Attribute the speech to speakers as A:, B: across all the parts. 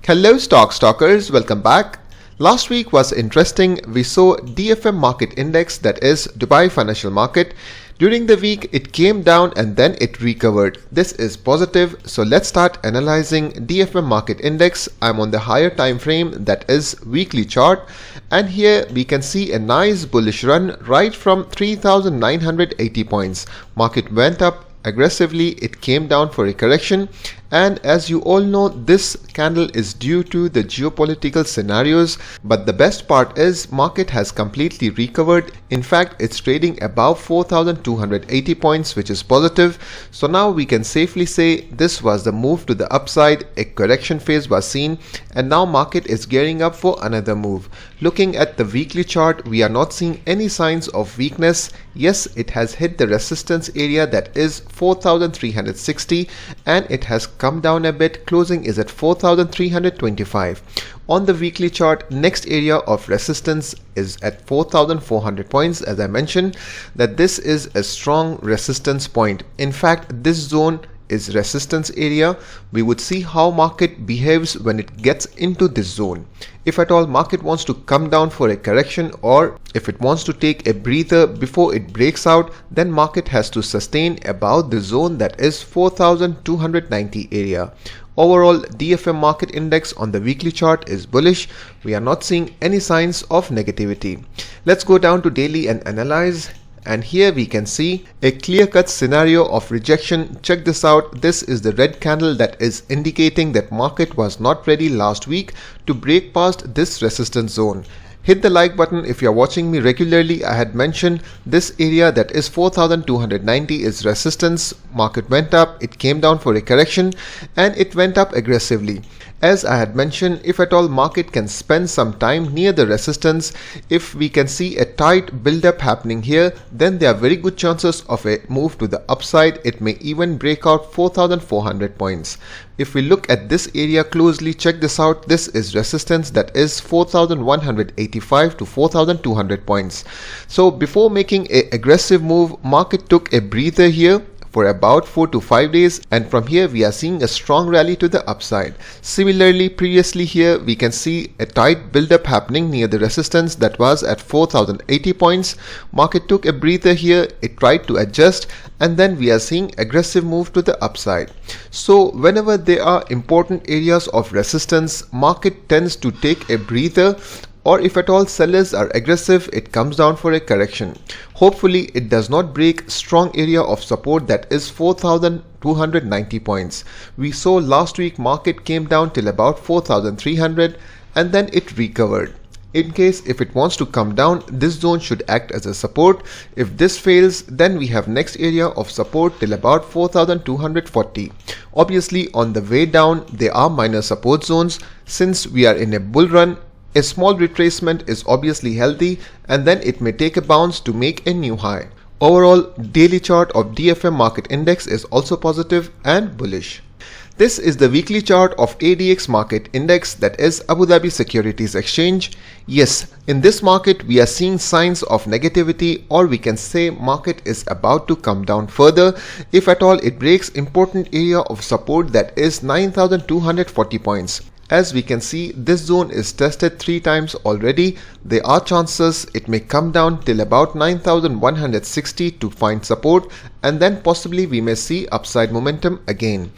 A: Hello stalkers, welcome back. Last week was interesting. We saw DFM market index, that is Dubai Financial Market. During the week it came down and then it recovered. This is positive, so let's start analyzing DFM market index. I'm on the higher time frame, that is weekly chart, and here we can see a nice bullish run right from 3,980 points. Market went up aggressively, it came down for a correction, and as you all know, this candle is due to the geopolitical scenarios, but the best part is market has completely recovered. In fact, it's trading above 4,280 points, which is positive. So now we can safely say this was the move to the upside. A correction phase was seen and now market is gearing up for another move. Looking at the weekly chart, we are not seeing any signs of weakness. Yes, it has hit the resistance area, that is 4,360, and it has come down a bit. Closing is at 4,325. On the weekly chart, next area of resistance is at 4,400 points. As I mentioned, that this is a strong resistance point. In fact, this zone is resistance area. We would see how market behaves when it gets into this zone. If at all market wants to come down for a correction, or if it wants to take a breather before it breaks out, then market has to sustain about the zone, that is 4,290 area. Overall, DFM market index on the weekly chart is bullish. We are not seeing any signs of negativity. Let's go down to daily and analyze. And here we can see a clear-cut scenario of rejection. Check this out. This is the red candle that is indicating that market was not ready last week to break past this resistance zone. Hit the like button if you are watching me regularly. I had mentioned this area, that is 4,290, is resistance. Market went up, it came down for a correction, and it went up aggressively. As I had mentioned, if at all market can spend some time near the resistance, if we can see a tight build-up happening here, then there are very good chances of a move to the upside. It may even break out 4,400 points. If we look at this area closely, check this out. This is resistance, that is 4,185 to 4,200 points. So before making an aggressive move, market took a breather here for about 4 to 5 days, and from here we are seeing a strong rally to the upside. Similarly, previously here we can see a tight build-up happening near the resistance that was at 4,080 points. Market took a breather here, it tried to adjust, and then we are seeing aggressive move to the upside. So whenever there are important areas of resistance, market tends to take a breather, or if at all sellers are aggressive, it comes down for a correction. Hopefully it does not break strong area of support, that is 4,290 points. We saw last week market came down till about 4,300 and then it recovered. In case if it wants to come down, this zone should act as a support. If this fails, then we have next area of support till about 4,240. Obviously on the way down there are minor support zones. Since we are in a bull run, a small retracement is obviously healthy, and then it may take a bounce to make a new high. Overall, daily chart of DFM market index is also positive and bullish. This is the weekly chart of ADX market index, that is Abu Dhabi Securities Exchange. Yes, in this market we are seeing signs of negativity, or we can say market is about to come down further. If at all it breaks important area of support, that is 9,240 points. As we can see, this zone is tested 3 times already. There are chances it may come down till about 9,160 to find support, and then possibly we may see upside momentum again.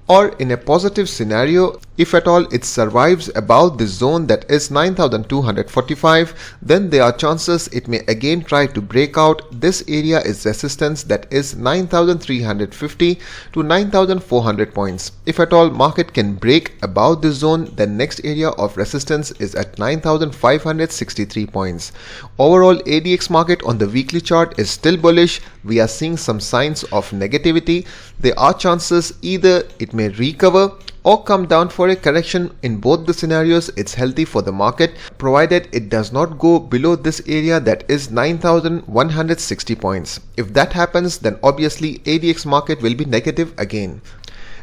A: Or in a positive scenario, if at all it survives above this zone, that is 9,245, then there are chances it may again try to break out. This area is resistance, that is 9,350 to 9,400 points. If at all market can break above this zone, then next area of resistance is at 9,563 points. Overall, ADX market on the weekly chart is still bullish. We are seeing some signs of negativity. There are chances either it may recover or come down for a correction. In both the scenarios, it's healthy for the market, provided it does not go below this area, that is 9,160 points. If that happens, then obviously ADX market will be negative again.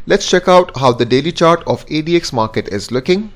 A: Let's check out how the daily chart of ADX market is looking.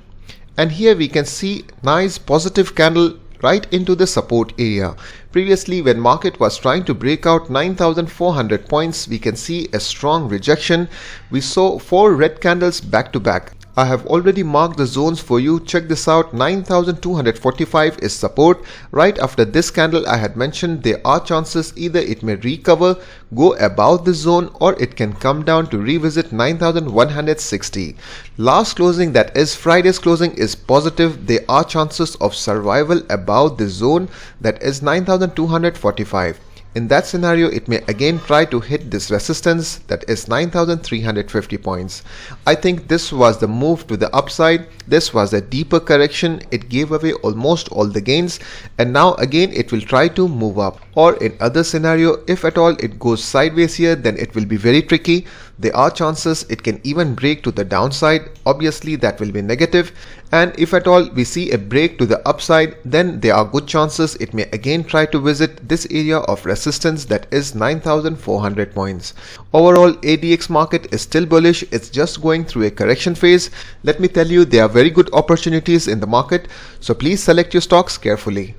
A: And here we can see nice positive candle right into the support area. Previously, when market was trying to break out 9,400 points, we can see a strong rejection. We saw 4 red candles back to back. I have already marked the zones for you. Check this out. 9245 is support. Right after this candle I had mentioned there are chances either it may recover, go above the zone, or it can come down to revisit 9160. Last closing, that is Friday's closing, is positive. There are chances of survival above the zone, that is 9245. In that scenario, it may again try to hit this resistance, that is 9350 points. I think this was the move to the upside. This was a deeper correction. It gave away almost all the gains, and now again it will try to move up. Or in other scenario, if at all it goes sideways here, then it will be very tricky. There are chances it can even break to the downside. Obviously that will be negative. And if at all we see a break to the upside, then there are good chances it may again try to visit this area of resistance, that is 9400 points. Overall, ADX market is still bullish. It's just going through a correction phase. Let me tell you, there are very good opportunities in the market, so please select your stocks carefully.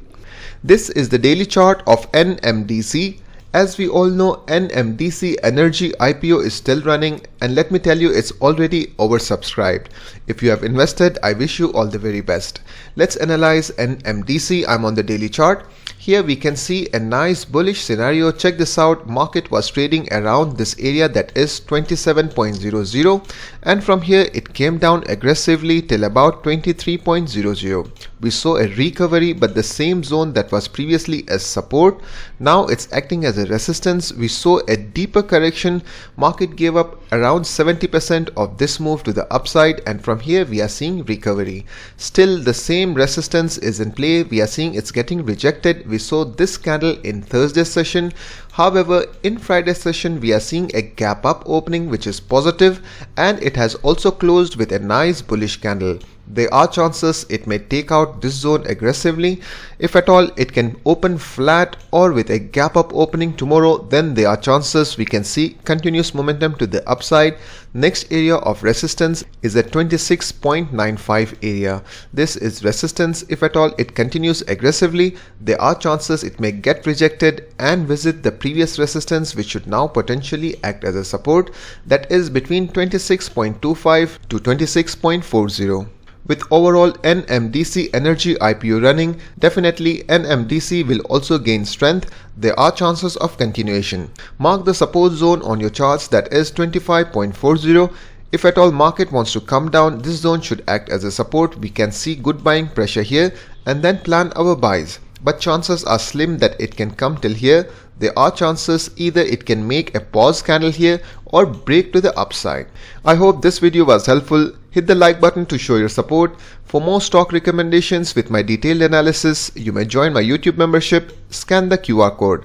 A: This is the daily chart of NMDC. As we all know, NMDC Energy IPO is still running, and let me tell you, it's already oversubscribed. If you have invested, I wish you all the very best. Let's analyze NMDC. I'm on the daily chart. Here we can see a nice bullish scenario. Check this out. Market was trading around this area, that is 27.00, and from here it came down aggressively till about 23.00. We saw a recovery, but the same zone that was previously as support, now it's acting as a resistance. We saw a deeper correction. Market gave up around 70% of this move to the upside, and from here we are seeing recovery. Still the same resistance is in play. We are seeing it's getting rejected. We saw this candle in Thursday's session. However, in Friday's session we are seeing a gap up opening, which is positive, and it has also closed with a nice bullish candle. There are chances it may take out this zone aggressively. If at all it can open flat or with a gap up opening tomorrow, then there are chances we can see continuous momentum to the upside. Next area of resistance is at 26.95 area. This is resistance. If at all it continues aggressively, there are chances it may get rejected and visit the previous resistance, which should now potentially act as a support, that is between 26.25 to 26.40. With overall NMDC Energy IPO running, definitely NMDC will also gain strength. There are chances of continuation. Mark the support zone on your charts, that is 25.40. If at all market wants to come down, this zone should act as a support. We can see good buying pressure here and then plan our buys. But chances are slim that it can come till here. There are chances either it can make a pause candle here or break to the upside. I hope this video was helpful. Hit the like button to show your support. For more stock recommendations with my detailed analysis, you may join my YouTube membership. Scan the QR code.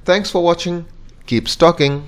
A: Thanks for watching. Keep stocking.